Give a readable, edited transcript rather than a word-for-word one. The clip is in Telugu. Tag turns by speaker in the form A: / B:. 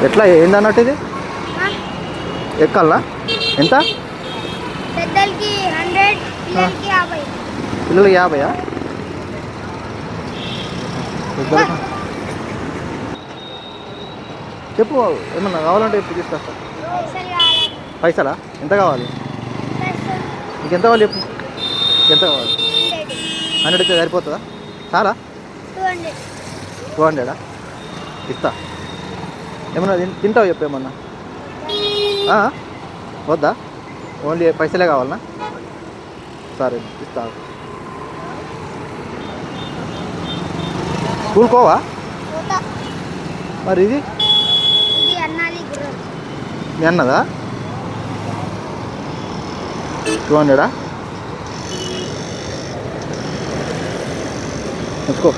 A: ఎట్లా ఏంది అన్నట్టు ఇది ఎక్కాలా ఎంత
B: పెద్దలకి 100 పిల్లలకి 50
A: పిల్లలకి 50 పెద్దలకి చెప్పు ఏమన్నా కావాలంటే చెప్పు తీసుకొస్తా
B: పైసలు కావాలి
A: పైసలా ఎంత కావాలి నీకు ఎంత కావాలి చెప్పు ఎంత కావాలి 100 అయితే సరిపోతుందా చాలా
B: 200
A: 200 ఇస్తా ఏమన్నా తింటావు చెప్పు ఏమన్నా వద్దా ఓన్లీ పైసలే కావాలనా సరే ఇస్తా స్కూల్ కోవా
B: పోతా
A: మరి ఇది
B: ఇది అన్నాలి గుర్రం
A: మీ అన్నదా 200 తెచ్చుకో